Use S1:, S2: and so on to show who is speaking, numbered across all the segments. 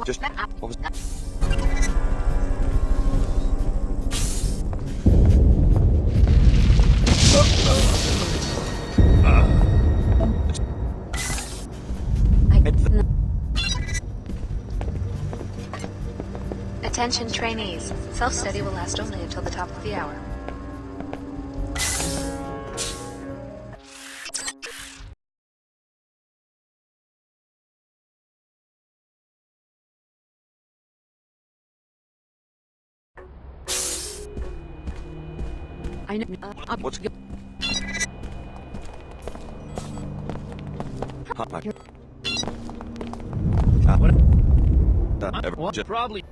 S1: Just what was
S2: Attention trainees. Self-study will last only until the top of the hour. I know.
S1: what's
S3: What?
S1: just
S3: Probably.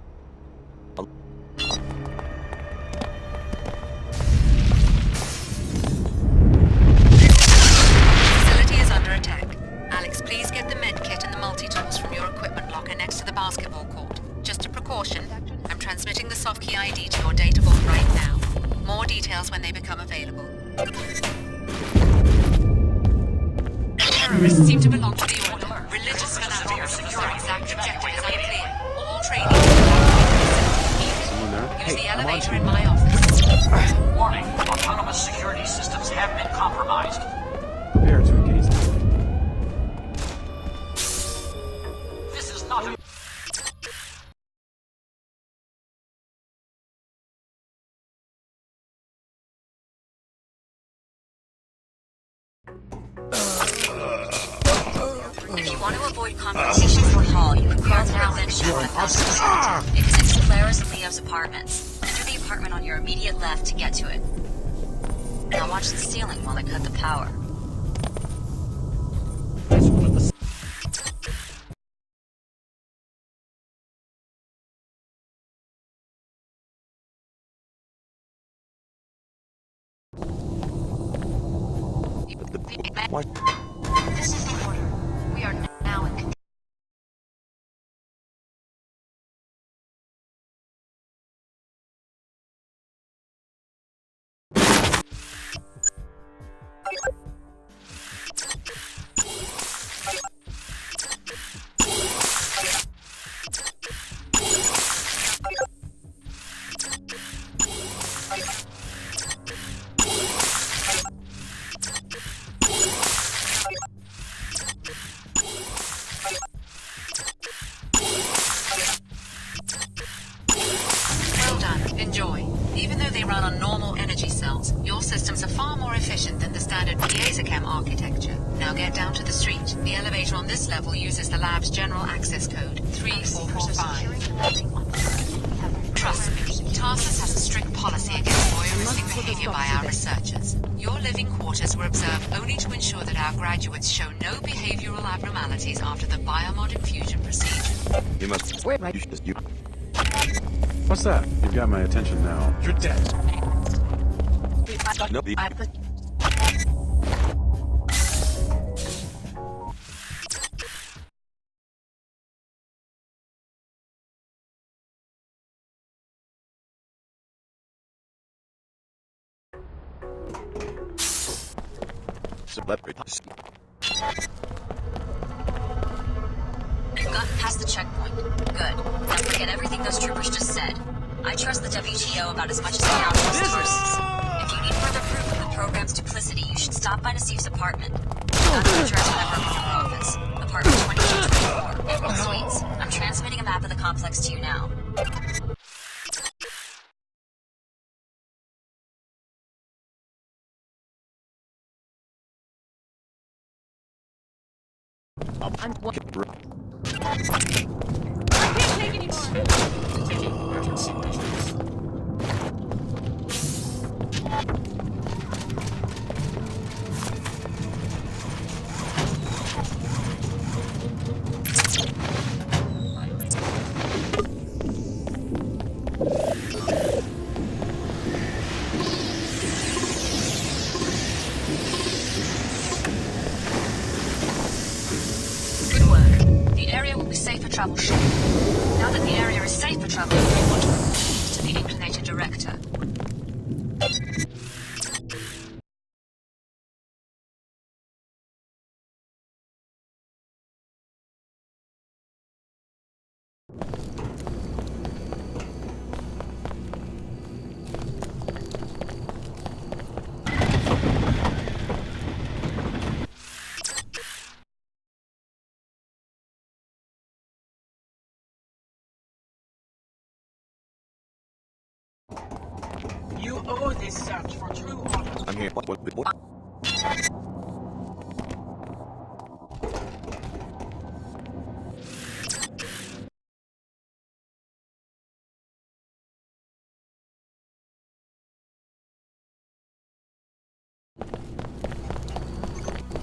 S4: Facility is under attack. Alex, please get the med kit and the multi-tools from your equipment locker next to the basketball court. Just a precaution, I'm transmitting the soft key ID to your data vault right now. More details when they become available. Terrorists seem to belong to the Order. Religious fanatics. Their exact objective is unclear. All training. Use the elevator in my office.
S5: Warning, autonomous security systems have been compromised.
S3: Prepare to engage them.
S5: This is not a...
S4: If you want to avoid confrontations in the hall, you can crawl down and shoot at the It connects to Clara's and Leo's apartments. Enter the apartment on your immediate left to get to it. Now watch the ceiling while I cut the power.
S1: what?
S4: This is the Order. We are now in control. Well done. Enjoy. Even though they run on normal energy cells, your systems are far more efficient than the standard Piezochem architecture. Now get down to the street. The elevator on this level uses the lab's general access code, 3445. Trust me, Tarsus has a strict policy against voyeuristic behavior by our researchers. Your living quarters were observed only to ensure that our graduates show no behavioral abnormalities after the biomod infusion procedure.
S1: You must
S2: Wait, right.
S1: you
S3: What's that? You've got my attention now. You're dead.
S1: no the celebrities.
S4: You've gotten past the checkpoint. Good. Now forget everything those troopers just said. I trust the WTO about as much as I now trust Tarsus. If you need further proof of the program's duplicity, you should stop by Nassif's apartment. That's the address number of your office. Apartment 2224, Emerald Suites. I'm transmitting a map of the complex to you now. Good work. The area will be safe for travel shortly. Now that the area is safe for travel, we want to report to the Inclinator Director.
S5: Oh, they search for true honor.
S1: I'm here. What?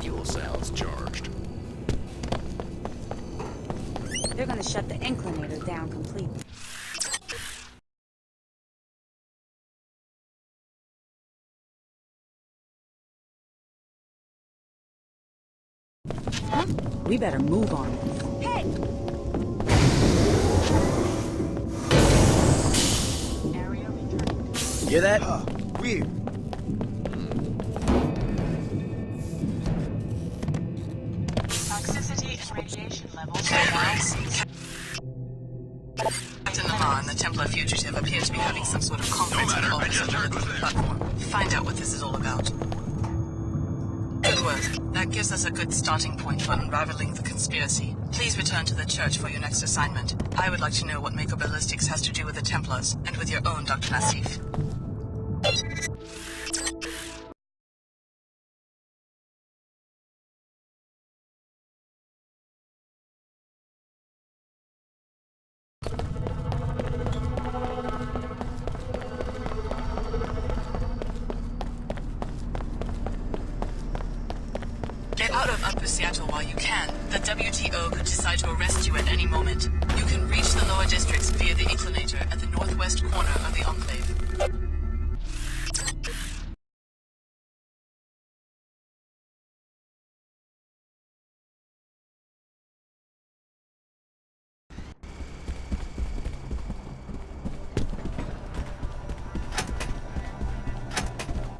S6: Fuel cells charged.
S7: They're gonna shut the inclinator down completely. Huh? We better move on this. Hey!
S5: Area returned.
S1: Hear that? Weird.
S5: Toxicity and radiation levels.
S8: Captain Lamar and the Templar fugitive appear to be having some sort of conference with officers on the platform. Find out what this is all about. Good work. That gives us a good starting point for unraveling the conspiracy. Please return to the church for your next assignment. I would like to know what Mako Ballistics has to do with the Templars, and with your own Dr. Nassif. Get out of Upper Seattle while you can. The WTO could decide to arrest you at any moment. You can reach the lower districts via the inclinator at the northwest corner of the Enclave.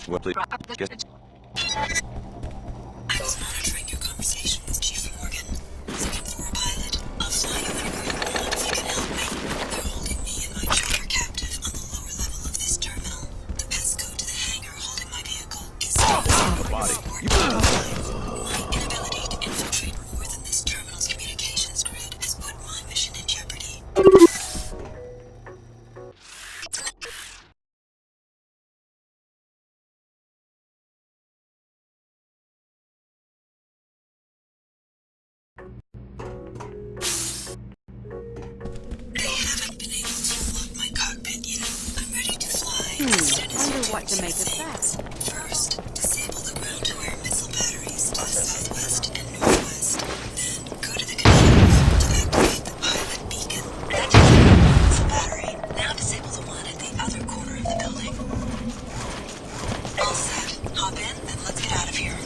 S1: Well, please. Guess.
S4: I was monitoring your conversation with Chief Morgan. Looking for a pilot. I'll fly you anywhere you want if you can help me. They're holding me and my charter captive on the lower level of this terminal. The passcode to the hangar holding my vehicle is
S1: Body.
S4: My inability to infiltrate more than this terminal's communications grid has put my mission in jeopardy. They haven't been able to unlock my cockpit yet. I'm ready to fly as soon as
S7: Wonder
S4: your
S7: what to make of
S4: safe.
S7: that.
S4: First, disable the ground-to-air missile batteries to the southwest and northwest. Then, go to the controls to activate the pilot beacon. That takes care of one missile battery. Now disable the one at the other corner of the building. All set. Hop in, and let's get out of here.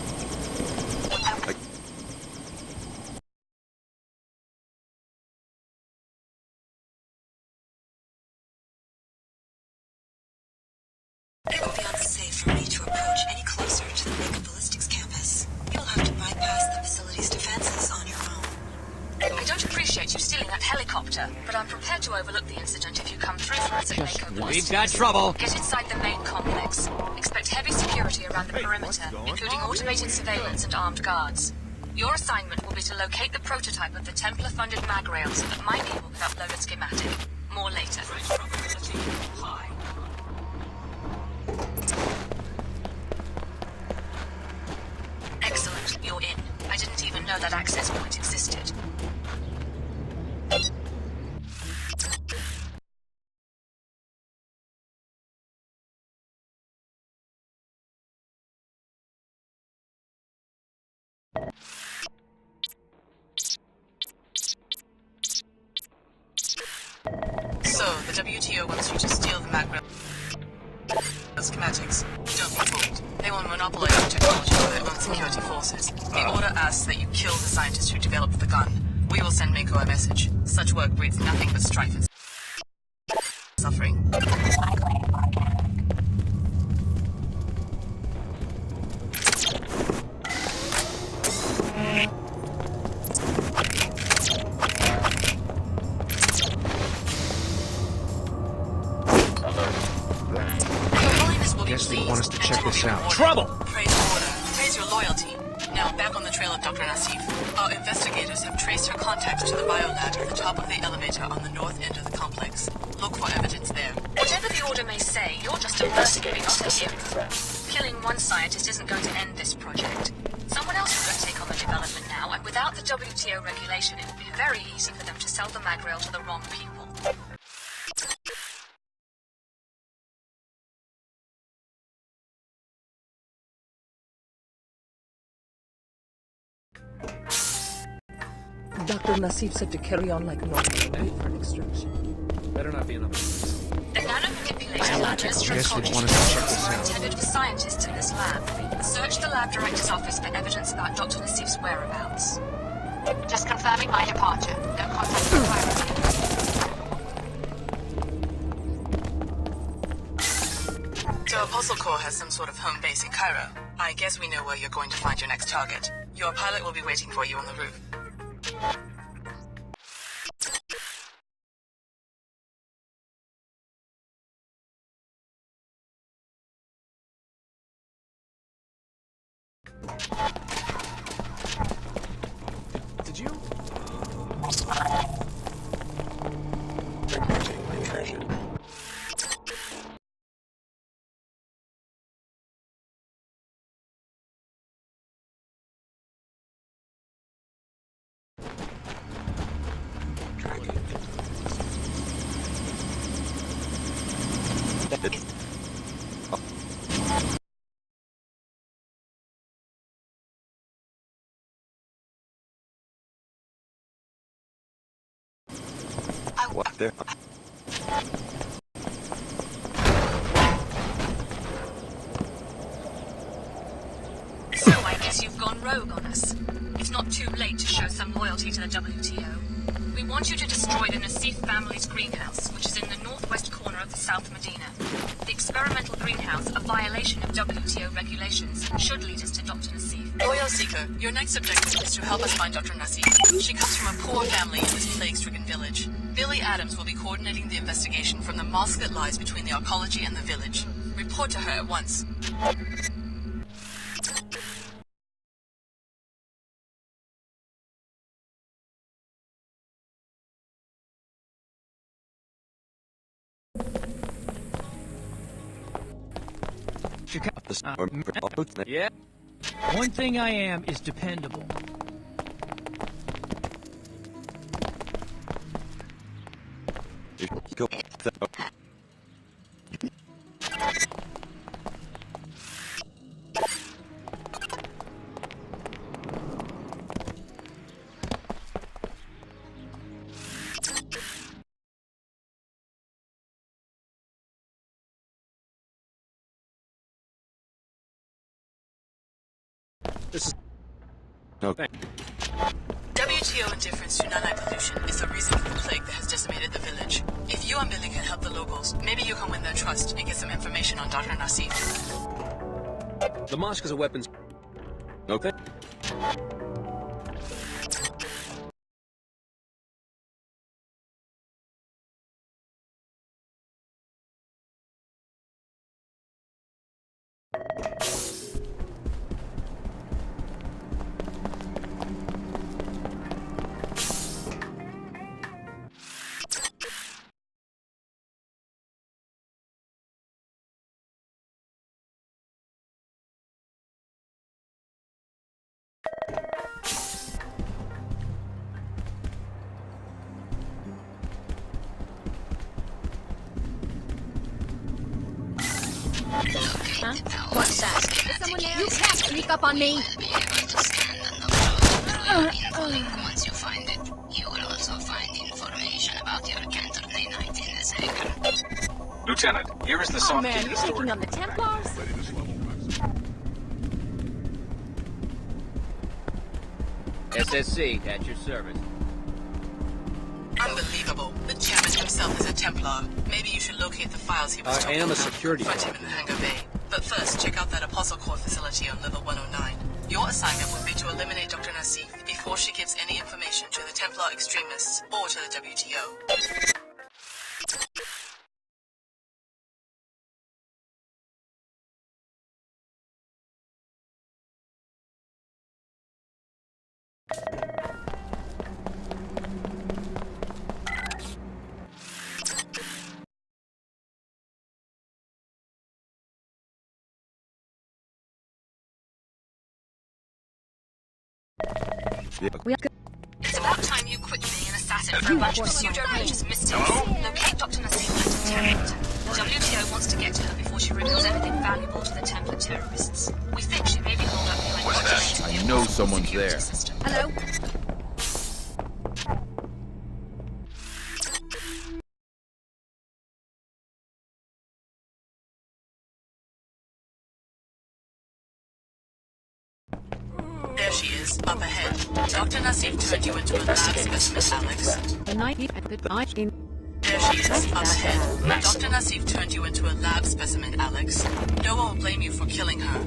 S4: It will be unsafe for me to approach any closer to the Mako Ballistics campus. You'll have to bypass the facility's defenses on your own.
S2: I don't appreciate you stealing that helicopter, but I'm prepared to overlook the incident if you come through for us at Mako Ballistics.
S6: We've got trouble.
S2: Get inside the main complex. Expect heavy security around the perimeter, including automated surveillance and armed guards. Your assignment will be to locate the prototype of the Templar-funded mag rail so that my people can upload a schematic. More later. Excellent, you're in. I didn't even know that access point existed.
S8: So, the WTO wants you to steal the macro schematics. Don't be fooled. They will monopolize the technology for their own security forces. The order asks that you kill the scientist who developed the gun. We will send Mako a message. Such work breeds nothing but strife and suffering.
S3: Guess they want us to check this out.
S8: Trouble! Praise order. Praise your loyalty. Now, back on the trail of Dr. Nassif. Our investigators have traced her contacts to the biolab at the top of the elevator on the north end of the complex. Look for evidence there.
S2: Whatever the Order may say, you're just a mercenary, not a hero. Killing one scientist isn't going to end this project. Someone else is going to take on the development now, and without the WTO regulation, it will be very easy for them to sell the mag rail to the wrong people.
S9: Dr. Nassif said to carry on like normal for an extraction.
S3: Better not be another.
S2: The nano-manipulated ladders from culture are intended for scientists in this lab. Search the lab director's office for evidence about Dr. Nassif's whereabouts.
S4: Just confirming my departure. No contact with Cairo.
S8: So Apostle Corps has some sort of home base in Cairo. I guess we know where you're going to find your next target. Your pilot will be waiting for you on the roof.
S3: Did you?
S1: What there?
S2: So I guess you've gone rogue on us. It's not too late to show some loyalty to the WTO. We want you to destroy the Nassif family's greenhouse, which is in the northwest corner of the South Medina. The experimental greenhouse, a violation of WTO regulations, should lead us to Dr. Nassif.
S8: Loyal Seeker, your next objective is to help us find Dr. Nassif. She comes from a poor family in this plague-stricken village. Billy Adams will be coordinating the investigation from the mosque that lies between the arcology and the village. Report to her at once.
S5: Yeah. One thing I am is dependable.
S1: Go.
S3: This is
S1: Okay.
S8: WTO indifference to non-eye pollution is the reason for the plague that has decimated the village. If you and Billy can help the locals, maybe you can win their trust and get some information on Dr. Nassif.
S3: the mosque is a weapons. Okay.
S4: Huh? What's that? Is someone there? You can't sneak up on me!
S10: Once you find it, you will also find information about your cantor nanite in this hacker.
S6: Lieutenant, here is the
S4: Oh
S6: soft
S4: man,
S6: key
S4: you're
S6: to the
S4: sneaking
S6: storage.
S4: on the Templars?
S5: SSC, at your service.
S8: Unbelievable. The chairman himself is a Templar. Maybe you should locate the files he was
S3: I
S8: talking
S3: am a
S8: about.
S3: security
S8: Find
S3: guard.
S8: him in Hangar Bay. But first, check out that Apostle Corps facility on level 109. Your assignment would be to eliminate Dr. Nassif before she gives any information to the Templar extremists or to the WTO.
S2: It's about time you quit being an assassin for a bunch of pseudo-religious mystics. Locate Dr. Nassim at the Terminator. The WTO wants to get to her before she reveals anything valuable to the Templar terrorists. We think she may be holed up behind
S6: What's that? I know someone's there.
S7: Hello?
S8: There she is, up ahead. Dr. Nassim turned you into a lab specimen, Alex. There she is, up ahead. Dr. Nassim turned you into a lab specimen, Alex. No one will blame you for killing her.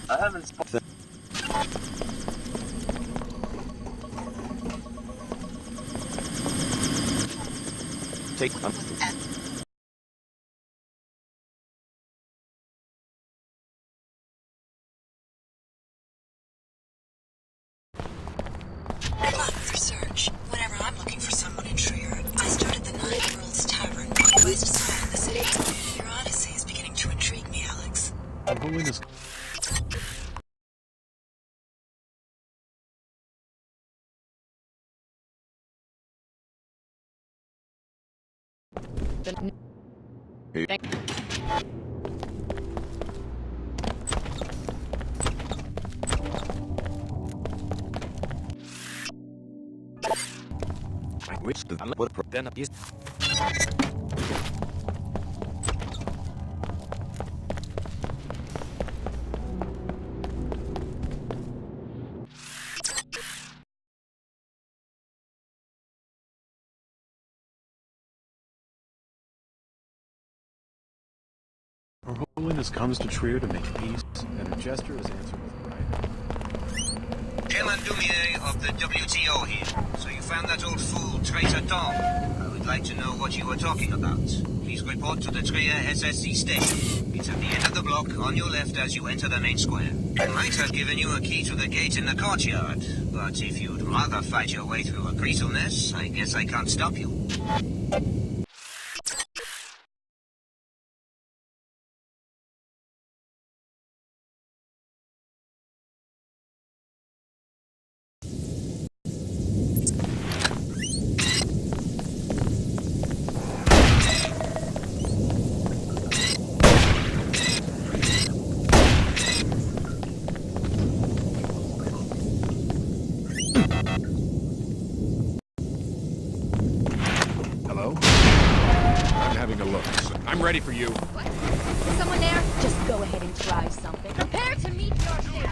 S1: I haven't spotted. Take one.
S4: Good luck with research. Whenever I'm looking for someone in Trier, I start at the Nine Worlds Tavern, west side of the city. Your odyssey is beginning to intrigue me, Alex.
S3: Holiness.
S1: I wish that I would have then abused.
S3: Her Holiness comes to Trier to make peace, and her gesture is answered with right.
S11: Chairman Dumier of the WTO here. So you found that old fool, Traitor Tom. I would like to know what you were talking about. Please report to the Trier SSC station. It's at the end of the block, on your left as you enter the main square. I might have given you a key to the gate in the courtyard, but if you'd rather fight your way through a greaselness, I guess I can't stop you.
S6: I'm ready for you.
S7: What? Is someone there? Just go ahead and try something. Prepare to meet your fate.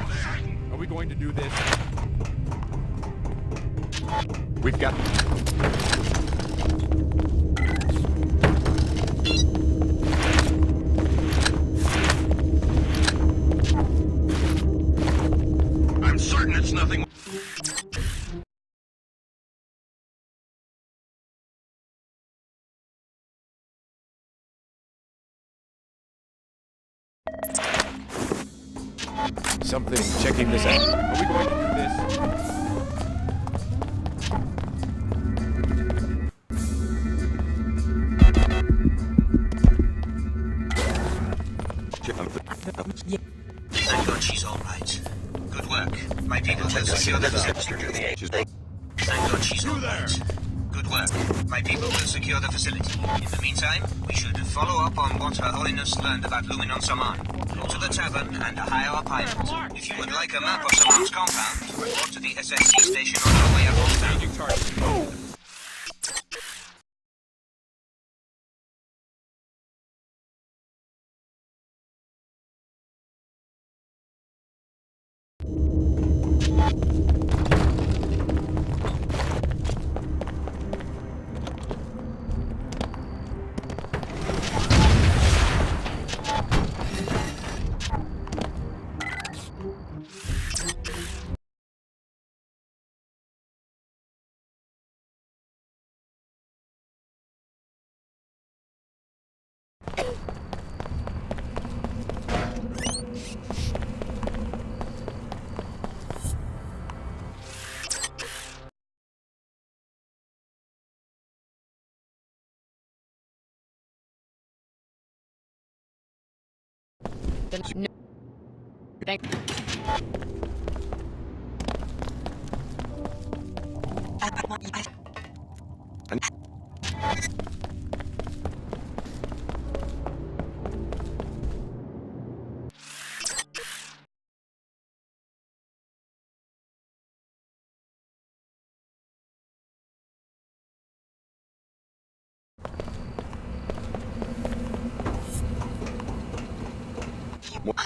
S6: Are we going to do this?
S1: We've got.
S6: I'm certain it's nothing.
S3: Something checking this out.
S6: Are we going to do this?
S11: I'm going she's all right. Good work. My people will secure the facility. Thank God she's all right. Good work. My people will secure the facility. In the meantime, we should follow up on what Her Holiness learned about Luminon Saman. Go to the tavern and hire a pilot. If you would like a map of Saman's compound, report to the SSC station on your way across town.
S6: Changing target.
S7: No. Thank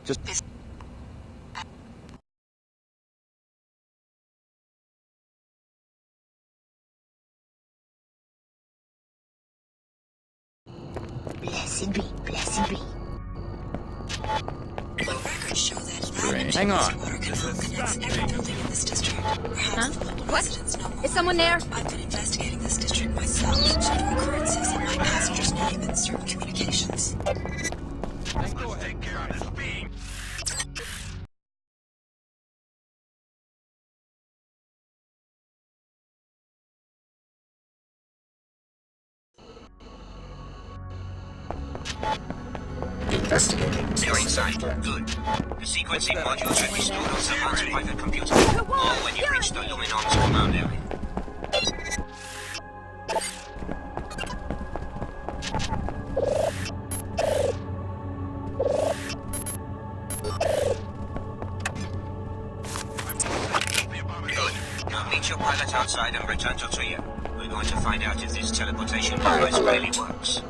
S1: Just
S10: Blessed be, blessed be.
S8: The records show that
S6: Hang on.
S8: water canal connects every building in this district. Perhaps the local residents know more.
S7: Is someone there?
S8: I've been investigating this district myself due to occurrences in my passenger's name and certain communications.
S6: Then go ahead. Take care of this being.
S11: Investigating. They're inside. Good. The sequencing module should be stored on Saman's private computer, or when you reach the Luminon's command area. Good. Now meet your pilot outside and return to Tria. We're going to find out if this teleportation device really works.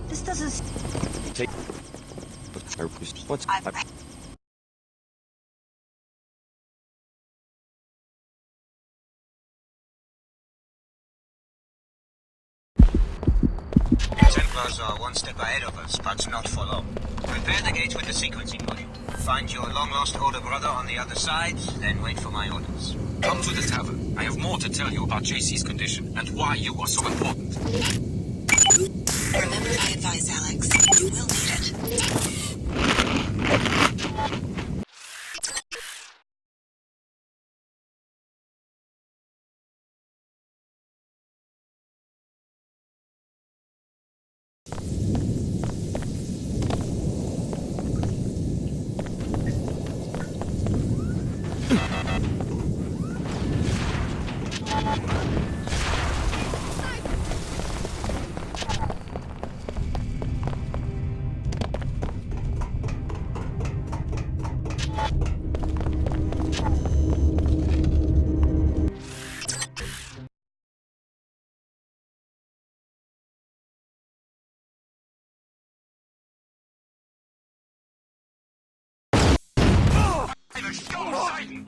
S7: This doesn't.
S1: take. What's
S11: Templars are one step ahead of us, but not follow. Prepare the gate with the sequencing module. Find your long-lost older brother on the other side, then wait for my orders.
S5: Come to the tavern. I have more to tell you about JC's condition and why you are so important.
S8: Remember my advice, Alex. You will need it.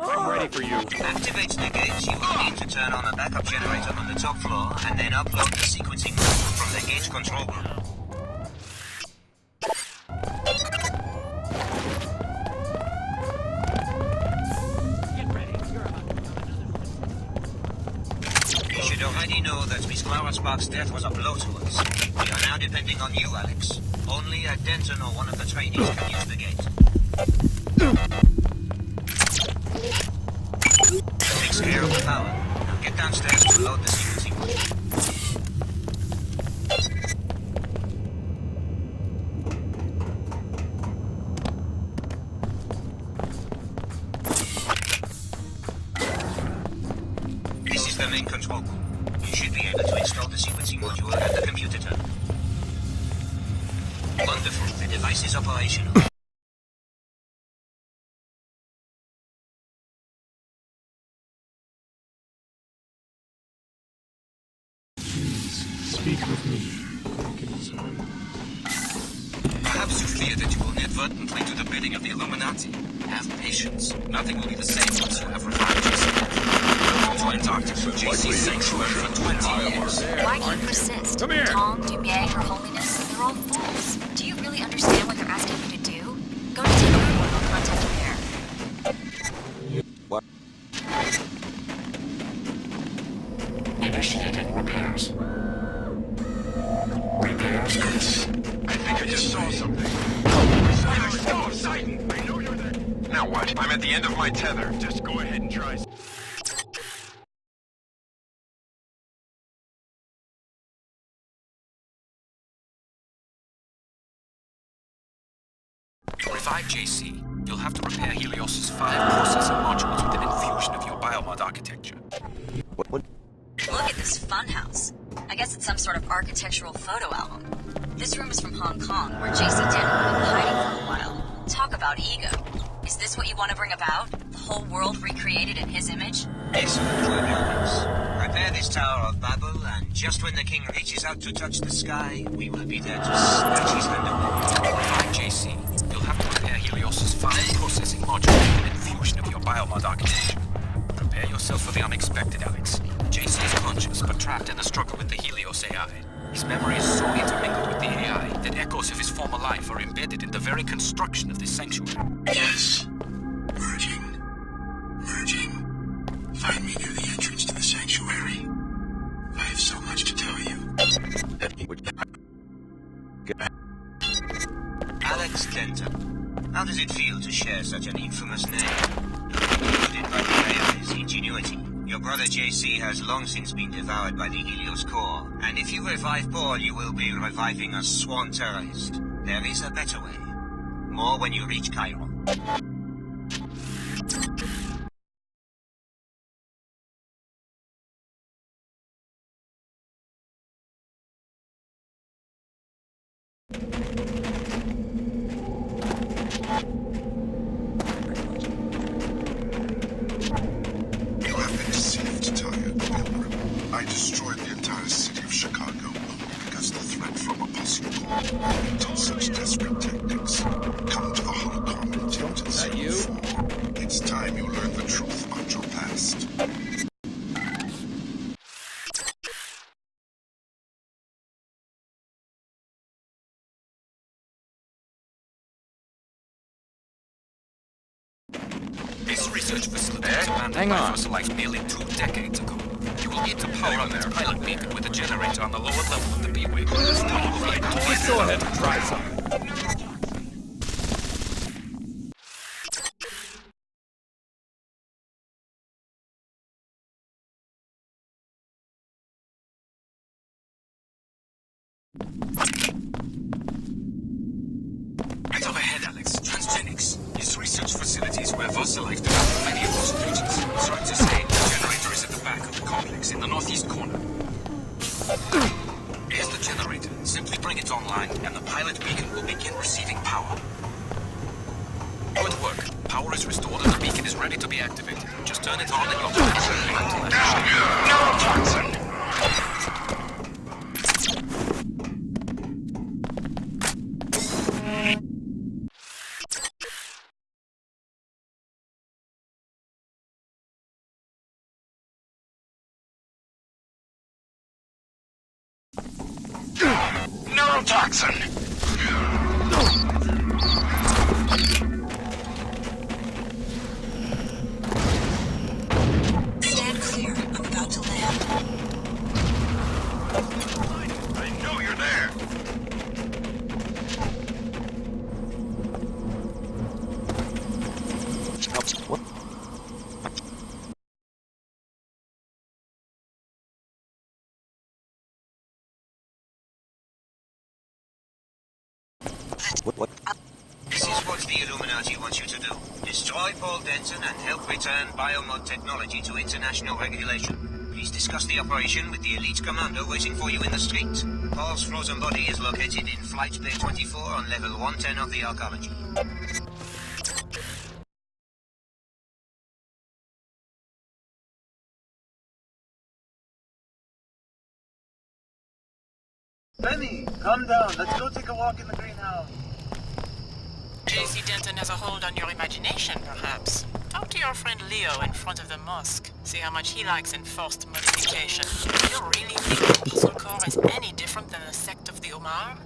S6: I'm ready for you.
S11: Activate the gate. You will need to turn on a backup generator on the top floor and then upload the sequencing module from the gate control room. know that Miss Clara Sparks' death was a blow to us. We are now depending on you, Alex. Only a Denton or one of the trainees can use the gate. Takes care of the power. Now get downstairs to load the sequencing module. This is the main control room. You should be able to install the sequencing module at the computer terminal. Wonderful. The device is operational.
S3: Speak with me.
S5: Perhaps you fear that you will inadvertently do the bidding of the Illuminati. Have patience. Nothing will be the same once you have revived yourself. Welcome to Antarctica, JC's sanctuary for 20 years.
S2: Why do you persist?
S6: Come here.
S2: Tom, Dumier, Her Holiness, they're all fools. Do you really understand what they're asking you to do? Go to take over and I'll contact repair.
S1: What?
S6: Initiating repairs. Repairs? I think I just saw something. Stop, Sidon! I know you're there. Now what? I'm at the end of my tether. Just go ahead and try.
S5: To revive JC, you'll have to repair Helios's 5 processing modules with an infusion of your biomod architecture.
S1: What?
S2: Look at this funhouse. I guess it's some sort of architectural photo album. This room is from Hong Kong, where JC Denton had been hiding for a while. Talk about ego. Is this what you want to bring about? The whole world recreated in his image?
S11: Excellent work, Alex. Prepare this Tower of Babel, and just when the king reaches out to touch the sky, we will be there to snatch his hand away.
S5: To revive JC, you'll have to repair Helios's 5 processing modules with an infusion of your biomod architecture. Prepare yourself for the unexpected, Alex. JC is conscious, but trapped in the struggle with the Helios AI. His memory is so intermingled with the AI that echoes of his former life are embedded in the very construction of this sanctuary.
S6: Yes. Merging. Find me near the entrance to the sanctuary. I have so much to tell you.
S11: Alex Denton. How does it feel to share such an infamous name? Included by the AI's ingenuity. Your brother JC has long since been devoured by the Helios core, and if you revive Paul, you will be reviving a sworn terrorist. There is a better way. More when you reach Cairo.
S6: You have been deceived, tired pilgrim. I destroyed the entire city of Chicago only because the threat from a possible bomb until such desperate tactics. Come to the holocaust and attempt to see you fall. It's time you learn the truth about your past.
S5: This research facility was abandoned by fossilized nearly 2 decades ago. You will need to power up its pilot beacon with a generator on the lower level of the B-wing. Let's go ahead and try something. Right up ahead, Alex. Transgenics. This research facility is where Vassalite developed many of those agents. Sorry to say, the generator is at the back of the complex in the northeast corner. Here's the generator. Simply bring it online, and the pilot beacon will begin receiving power. Good work. Power is restored and the beacon is ready to be activated. Just turn it on and you'll have to
S6: No, Johnson! Neurotoxin!
S8: Stand clear. I'm about to land.
S1: What? What?
S11: This is what the Illuminati wants you to do. Destroy Paul Denton and help return biomod technology to international regulation. Please discuss the operation with the elite commander waiting for you in the street. Paul's frozen body is located in Flight Bay 24 on level 110 of the arcology.
S12: Benny, calm down. Let's go take a walk in the greenhouse.
S8: JC Denton has a hold on your imagination, perhaps. Talk to your friend Leo in front of the mosque. See how much he likes enforced modification. Do you really think the Apostle Corps is any different than the sect of the Omar?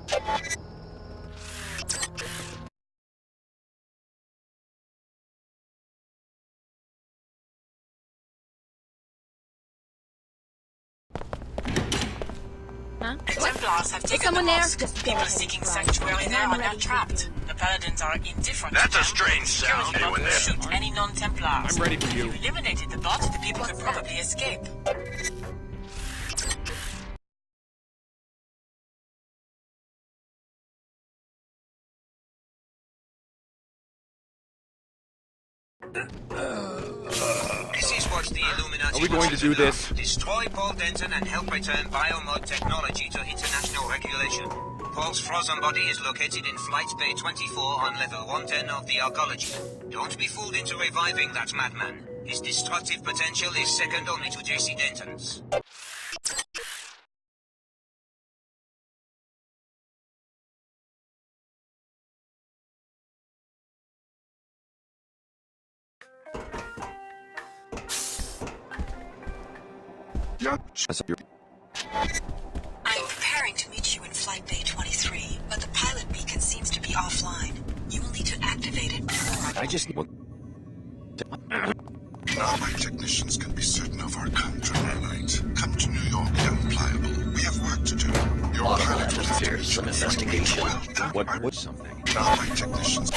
S7: Huh?
S8: The Templars have taken the
S7: someone there?
S8: mosque.
S7: Just go
S8: People
S7: ahead
S8: seeking
S7: and try.
S8: sanctuary there
S7: I'm
S8: are now
S7: ready to
S8: trapped. The Paladins are indifferent.
S13: That's
S8: to
S13: a
S8: them.
S13: strange sound
S8: Security
S13: doing
S8: bot will
S13: there.
S8: shoot any non-Templars.
S3: I'm ready for you.
S8: If you eliminated the bot, the people could probably escape.
S11: This is what the Illuminati
S3: Are we going
S11: wants
S3: to
S11: you
S3: do
S11: know.
S3: this?
S11: Destroy Paul Denton and help return biomod technology to international regulation. Paul's frozen body is located in Flight Bay 24 on level 110 of the arcology. Don't be fooled into reviving that madman. His destructive potential is second only to JC Denton's.
S6: Yeah.
S8: I'm preparing to meet you in Flight Bay 23, but the pilot beacon seems to be offline. You will need to activate it before
S1: I just... What?
S6: Now my technicians can be certain of our counter-night. Come to New York, young pliable. We have work to do. Your pilot will have to meet you
S1: Some
S6: before we
S1: investigation.
S6: well done.
S1: What's something?
S6: Now my technicians...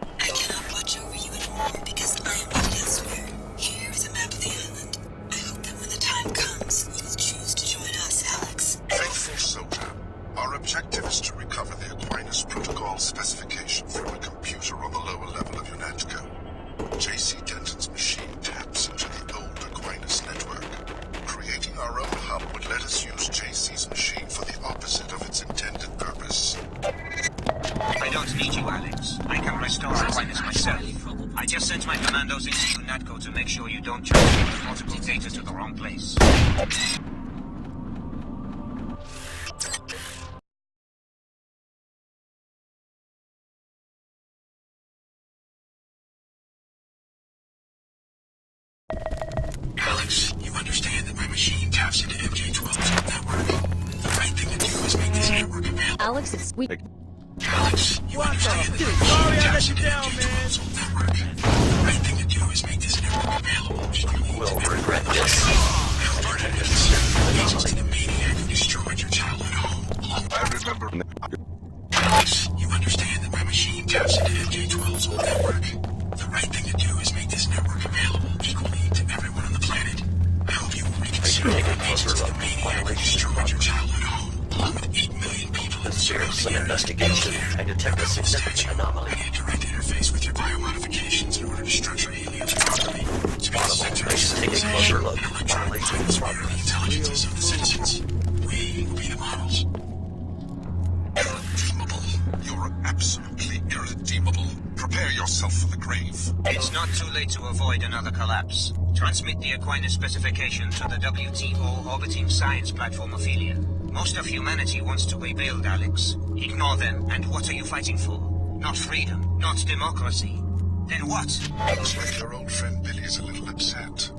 S8: I cannot watch over you anymore because I am needed elsewhere. Here is a map of the island. I hope that when the time comes, you will choose to join us, Alex.
S6: Faithful soldier, our objective is to recover the Aquinas Protocol specification from a computer on the lower level of UNATCO. J.C. Denton's machine taps into the old Aquinas network. Creating our own hub would let us use J.C.'s machine for the opposite of its intended purpose.
S11: I don't need you, Alex. I can restore Aquinas myself. I just sent my commandos into UNATCO to make sure you don't transfer multiple data to the wrong place.
S13: Alex, you understand that my machine taps into MJ12's network. The right thing to do is make this network available.
S7: Alex, it's we.
S13: Alex, you understand that my machine taps into MJ12's network. The right thing to do is make this network available. We'll regret this. It's the maniac who destroyed your childhood home.
S6: I remember...
S13: Alex, you understand that my machine taps into MJ12's old network. The right thing to do is make this network available equally to everyone on the planet. I hope you will reconsider the allegiance to the maniac who destroyed your childhood home, along with 8 million people in
S1: Some investigation. I detect a significant anomaly.
S13: I need a direct interface with your biomodifications in order to structure Helios properly. To be the center of civilization and electronic transfer the intelligences of the citizens. We will be the models.
S6: Irredeemable. You're absolutely irredeemable. Prepare yourself for the grave.
S11: It's not too late to avoid another collapse. Transmit the Aquinas specification to the WTO orbiting science platform Ophelia. Most of humanity wants to rebuild, Alex. Ignore them, and what are you fighting for? Not freedom, not democracy. Then what?
S6: Looks like your old friend Billy is a little upset.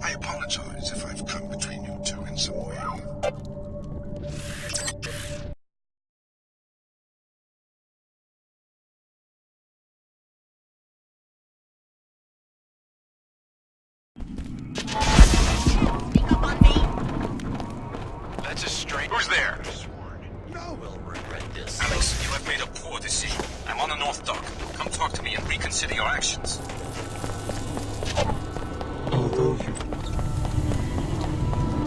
S6: I apologize if I've come between you two in some way.
S7: Speak up
S5: stranger. Who's there?
S1: You will regret this.
S5: Alex, you have made a poor decision. I'm on the North Dock. Come talk to me and reconsider your actions.
S13: Although you...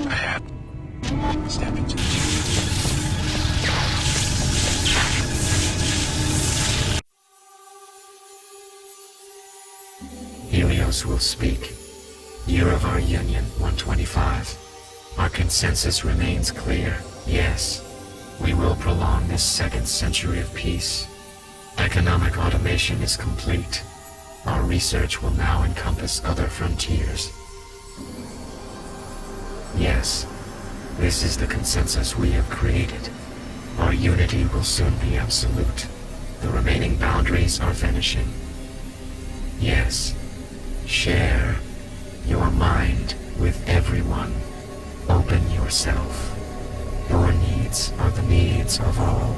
S13: I have... Step into the Helios will speak. Year of our Union, 125. Our consensus remains clear. Yes, we will prolong this second century of peace. Economic automation is complete. Our research will now encompass other frontiers. Yes, this is the consensus we have created. Our unity will soon be absolute. The remaining boundaries are vanishing. Yes, share your mind with everyone. Open yourself. Your needs are the needs of all.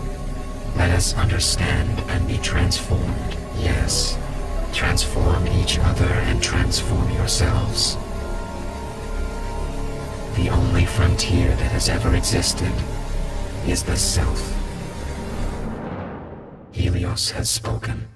S13: Let us understand and be transformed. Yes, transform each other and transform yourselves. The only frontier that has ever existed is the self. Helios has spoken.